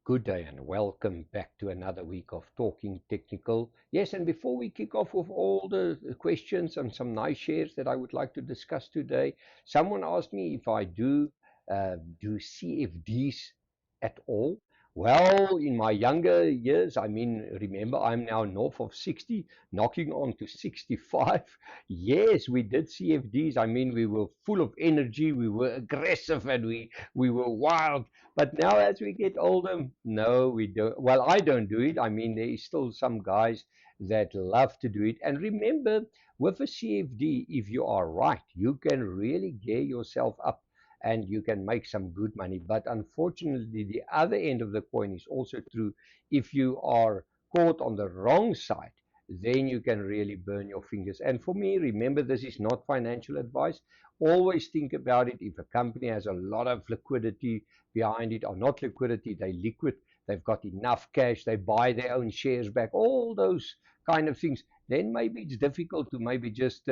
Good day and welcome back to another week of Talking Technical. Yes, and before we kick off with all the questions and some nice shares that I would like to discuss today, someone asked me if I do CFDs at all. Well, in my younger years, remember I'm now north of 60, knocking on to 65. Yes, we did CFDs. We were full of energy, we were aggressive, and we were wild. But now, as we get older, no, we don't. Well, I don't do it. There is still some guys that love to do it. And remember, with a CFD, if you are right, you can really gear yourself up and you can make some good money. But unfortunately, the other end of the coin is also true. If you are caught on the wrong side, then you can really burn your fingers. And for me, remember, this is not financial advice. Always think about it. If a company has a lot of liquidity behind it, or not liquidity, they liquid, they've got enough cash, they buy their own shares back, all those kind of things, then maybe it's difficult to maybe just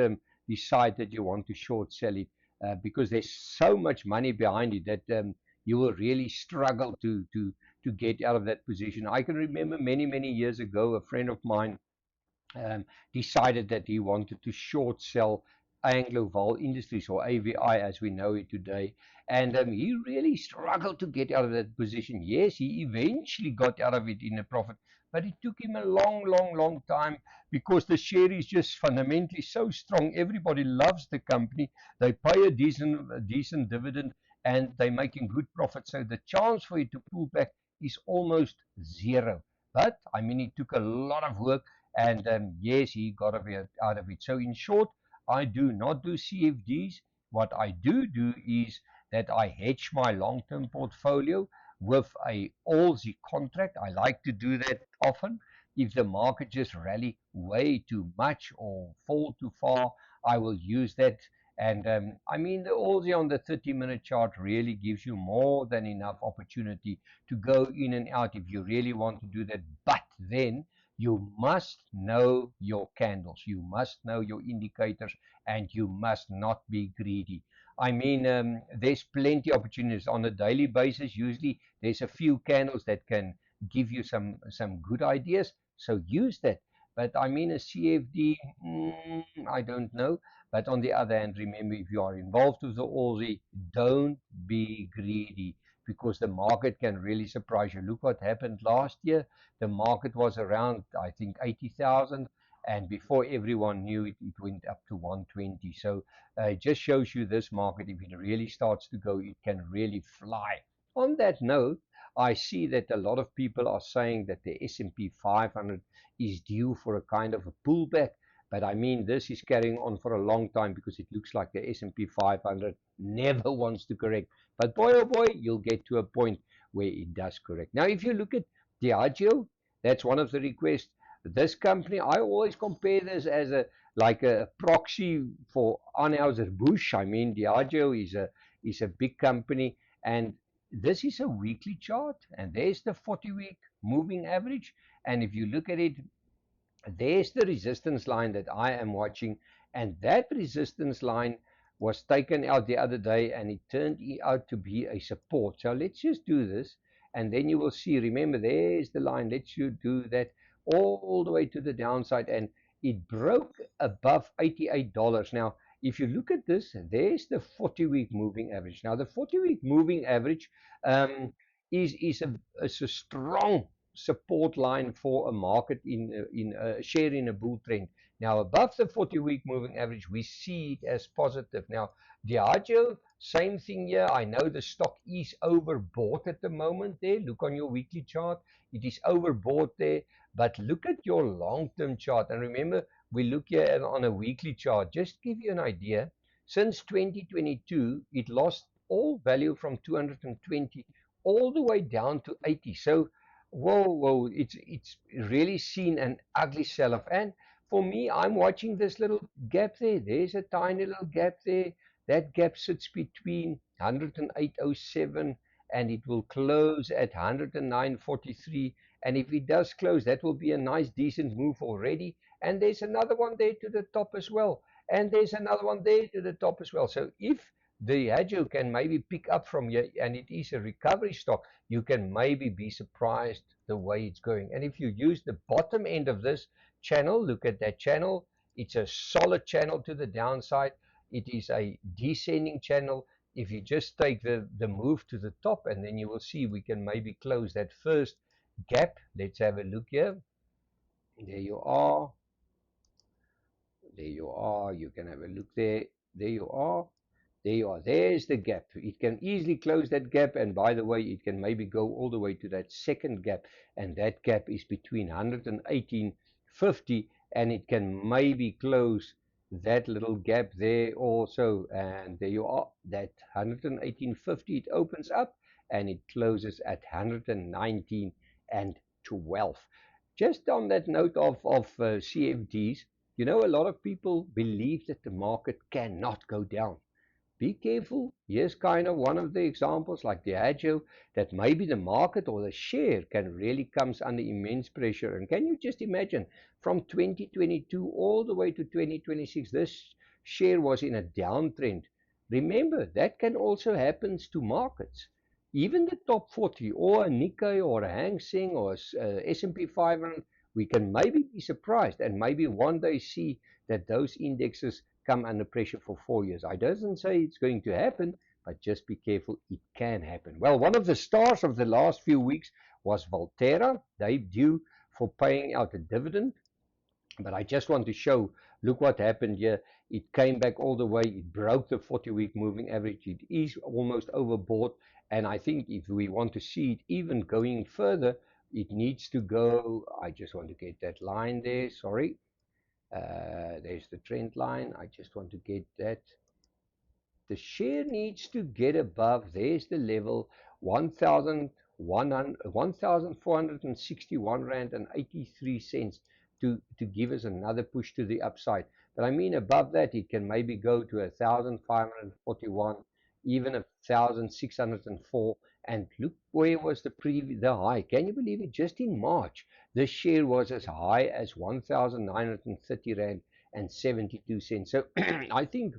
decide that you want to short sell it because there's so much money behind it that you will really struggle to get out of that position. I can remember many years ago, a friend of mine um, decided that he wanted to short sell Anglo Industries, or AVI as we know it today. And he really struggled to get out of that position. Yes, he eventually got out of it in a profit, but it took him a long time because the share is just fundamentally so strong. Everybody loves the company. They pay a decent dividend and they're making good profit. So the chance for it to pull back is almost zero. But it took a lot of work, and yes, he got out of it. So in short, I do not do CFDs. What I do is that I hedge my long-term portfolio with a Aussie contract. I like to do that often. If the market just rally way too much or fall too far, I will use that. And the Aussie on the 30-minute chart really gives you more than enough opportunity to go in and out if you really want to do that. But then you must know your candles, you must know your indicators, and you must not be greedy. There's plenty of opportunities on a daily basis. Usually, there's a few candles that can give you some good ideas. So use that. But a CFD, I don't know. But on the other hand, remember, if you are involved with the Aussie, don't be greedy because the market can really surprise you. Look what happened last year. The market was around, I think, 80,000, and before everyone knew it, it went up to 120. So it just shows you this market, if it really starts to go, it can really fly. On that note, I see that a lot of people are saying that the S&P 500 is due for a kind of a pullback. But this is carrying on for a long time because it looks like the S&P 500 never wants to correct. But boy, oh boy, you'll get to a point where it does correct. Now, if you look at Diageo, that's one of the requests. This company, I always compare this as a proxy for Anheuser-Busch. Diageo is a big company, and this is a weekly chart, and there's the 40-week moving average. And if you look at it, there's the resistance line that I am watching, and that resistance line was taken out the other day and it turned out to be a support. So let's just do this and then you will see. Remember, there's the line. Let's you do that all the way to the downside, and it broke above $88. Now, if you look at this, there's the 40-week moving average. Now, the 40-week moving average um, is a strong support line for a market in a share in a bull trend. Now, above the 40-week moving average, we see it as positive. Now, Diageo, same thing here. I know the stock is overbought at the moment there. Look on your weekly chart. It is overbought there. But look at your long-term chart. And remember, we look here on a weekly chart. Just to give you an idea, since 2022, it lost all value from 220 all the way down to 80. So whoa, it's really seen an ugly sell-off. And for me, I'm watching this little gap there. There's a tiny little gap there. That gap sits between 108.07 and it will close at 109.43. And if it does close, that will be a nice, decent move already. And there's another one there to the top as well. And there's another one there to the top as well. So if Diageo can maybe pick up from you, and it is a recovery stock, you can maybe be surprised the way it's going. And if you use the bottom end of this channel, look at that channel. It's a solid channel to the downside. It is a descending channel. If you just take the move to the top, and then you will see we can maybe close that first gap. Let's have a look here. There you are. There you are. You can have a look there. There you are. There you are. There's the gap. It can easily close that gap. And by the way, it can maybe go all the way to that second gap. And that gap is between 118.50. And it can maybe close that little gap there also. And there you are. That 118.50, it opens up and it closes at 119.12. Just on that note of CFDs, you know, a lot of people believe that the market cannot go down. Be careful. Here's kind of one of the examples, like Diageo, that maybe the market or the share can really comes under immense pressure. And can you just imagine, from 2022 all the way to 2026, this share was in a downtrend. Remember, that can also happen to markets. Even the top 40 or a Nikkei or a Hang Seng or a S&P 500, we can maybe be surprised and maybe one day see that those indexes come under pressure for 4 years. I doesn't say it's going to happen, but just be careful, it can happen. Well, one of the stars of the last few weeks was Valterra. They're due for paying out a dividend. But I just want to show, look what happened here. It came back all the way. It broke the 40-week moving average. It is almost overbought. And I think if we want to see it even going further, it needs to go. I just want to get that line there. Sorry. There's the trend line. I just want to get that. The share needs to get above. There's the level, 1,461 rand and 83 cents to give us another push to the upside. But I mean, above that, it can maybe go to 1,541, even 1,604. And look where was the high. Can you believe it? Just in March, the share was as high as 1,930 rand and 72 cents. So I think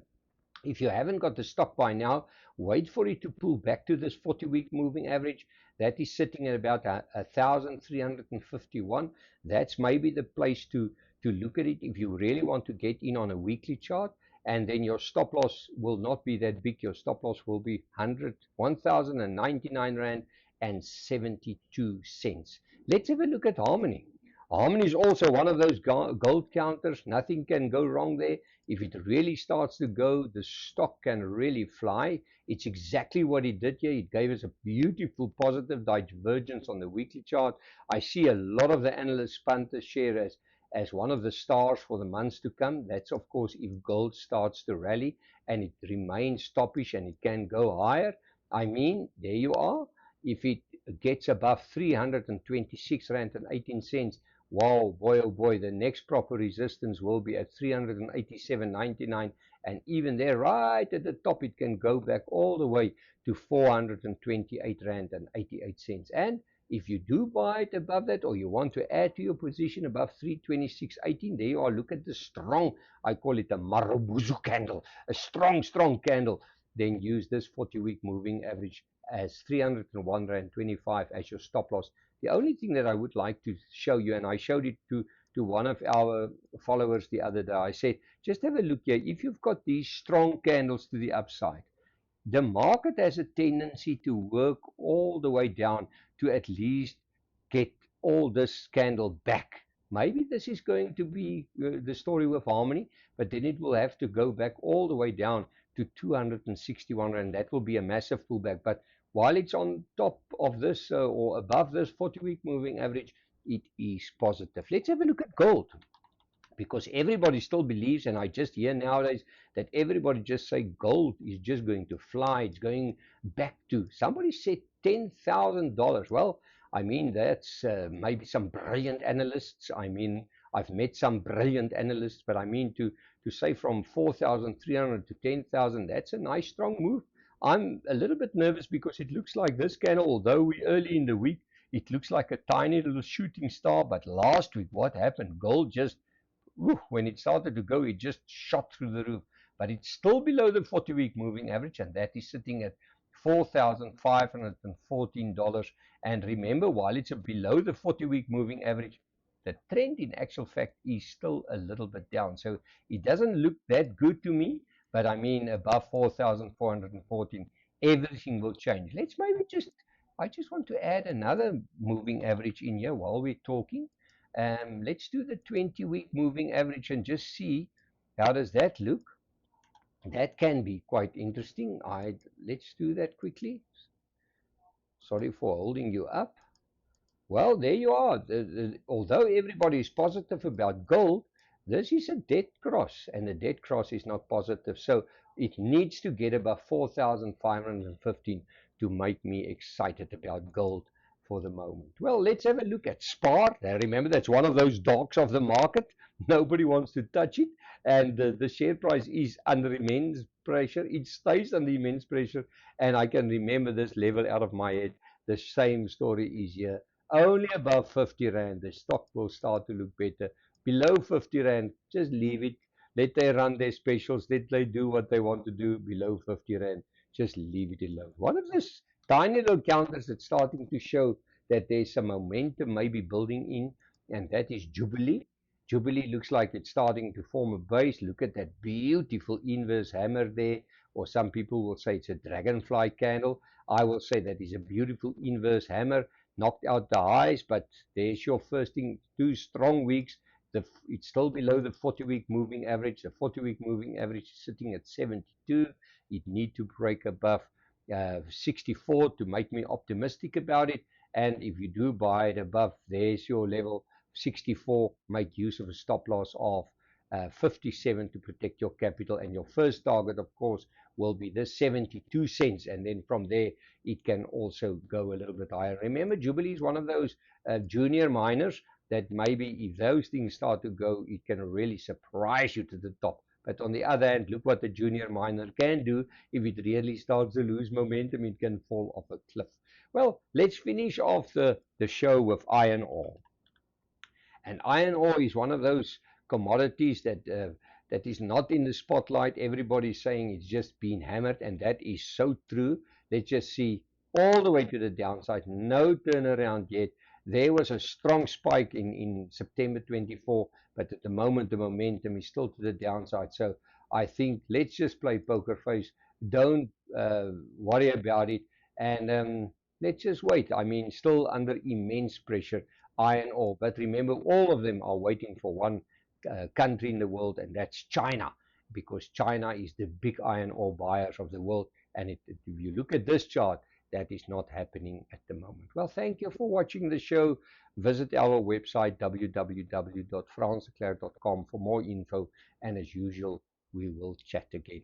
if you haven't got the stock by now, wait for it to pull back to this 40-week moving average. That is sitting at about 1,351. That's maybe the place to look at it if you really want to get in on a weekly chart. And then your stop loss will not be that big. Your stop loss will be 1,099 Rand and 72 cents. Let's have a look at Harmony. Harmony is also one of those gold counters. Nothing can go wrong there. If it really starts to go, the stock can really fly. It's exactly what it did here. It gave us a beautiful positive divergence on the weekly chart. I see a lot of the analysts punt the share as one of the stars for the months to come. That's, of course, if gold starts to rally and it remains toppish and it can go higher. I mean, there you are. If it gets above 326 Rand and 18 cents, wow, boy, oh boy, the next proper resistance will be at 387.99. And even there, right at the top, it can go back all the way to 428 Rand and 88 cents. And if you do buy it above that, or you want to add to your position above 326.18, there you are. Look at the strong, I call it a Marubuzu candle, a strong, strong candle. Then use this 40-week moving average as 301 Rand 25 as your stop loss. The only thing that I would like to show you, and I showed it to one of our followers the other day, I said, just have a look here. If you've got these strong candles to the upside, the market has a tendency to work all the way down to at least get all this candle back. Maybe this is going to be the story with Harmony, but then it will have to go back all the way down to 261 Rand. That will be a massive pullback. But while it's on top of this or above this 40-week moving average, it is positive. Let's have a look at gold, because everybody still believes, and I just hear nowadays that everybody just say gold is just going to fly. It's going back to, somebody said $10,000. Well, I mean, that's maybe some brilliant analysts. I mean, I've met some brilliant analysts, but I mean to say from 4,300 to 10,000, that's a nice strong move. I'm a little bit nervous because it looks like this candle, although we're early in the week, it looks like a tiny little shooting star. But last week, what happened? Gold just, when it started to go, it just shot through the roof. but it's still below the 40-week moving average, and that is sitting at $4,514. And remember, while it's below the 40-week moving average, the trend in actual fact is still a little bit down. So it doesn't look that good to me, but I mean above 4,414, everything will change. Let's maybe I just want to add another moving average in here while we're talking. Let's do the 20-week moving average and just see how does that look. That can be quite interesting. Let's do that quickly. Sorry for holding you up. Well, there you are. Although everybody is positive about gold, this is a dead cross, and the dead cross is not positive. So it needs to get above 4,515 to make me excited about gold for the moment. Well, let's have a look at SPAR. Now, remember, that's one of those dogs of the market. Nobody wants to touch it, and the share price is under immense pressure. It stays under immense pressure, and I can remember this level out of my head. The same story is here. Only above 50 Rand, the stock will start to look better. Below 50 Rand, just leave it. Let they run their specials. Let they do what they want to do. Below 50 Rand, just leave it alone. One of these tiny little counters that's starting to show that there's some momentum maybe building in, and that is Jubilee. Jubilee looks like it's starting to form a base. Look at that beautiful inverse hammer there, or some people will say it's a dragonfly candle. I will say that is a beautiful inverse hammer, knocked out the highs, but there's your first thing, 2 strong weeks. It's still below the 40-week moving average. The 40-week moving average is sitting at 72. It need to break above 64 to make me optimistic about it. And if you do buy it above, there's your level 64. Make use of a stop loss of 57 to protect your capital. And your first target, of course, will be the 72 cents. And then from there, it can also go a little bit higher. Remember, Jubilee is one of those junior miners that maybe if those things start to go, it can really surprise you to the top. But on the other hand, look what the junior miner can do. If it really starts to lose momentum, it can fall off a cliff. Well, let's finish off the show with iron ore. And iron ore is one of those commodities that is not in the spotlight. Everybody's saying it's just been hammered, and that is so true. Let's just see all the way to the downside. No turnaround yet. There was a strong spike in September 24, but at the moment the momentum is still to the downside. So I think let's just play poker face. Don't worry about it, and let's just wait. I mean, still under immense pressure, iron ore. But remember, all of them are waiting for one country in the world, and that's China, because China is the big iron ore buyers of the world. And if you look at this chart, that is not happening at the moment. Well, thank you for watching the show. Visit our website, www.fransdeclercq.com, for more info. And as usual, we will chat again.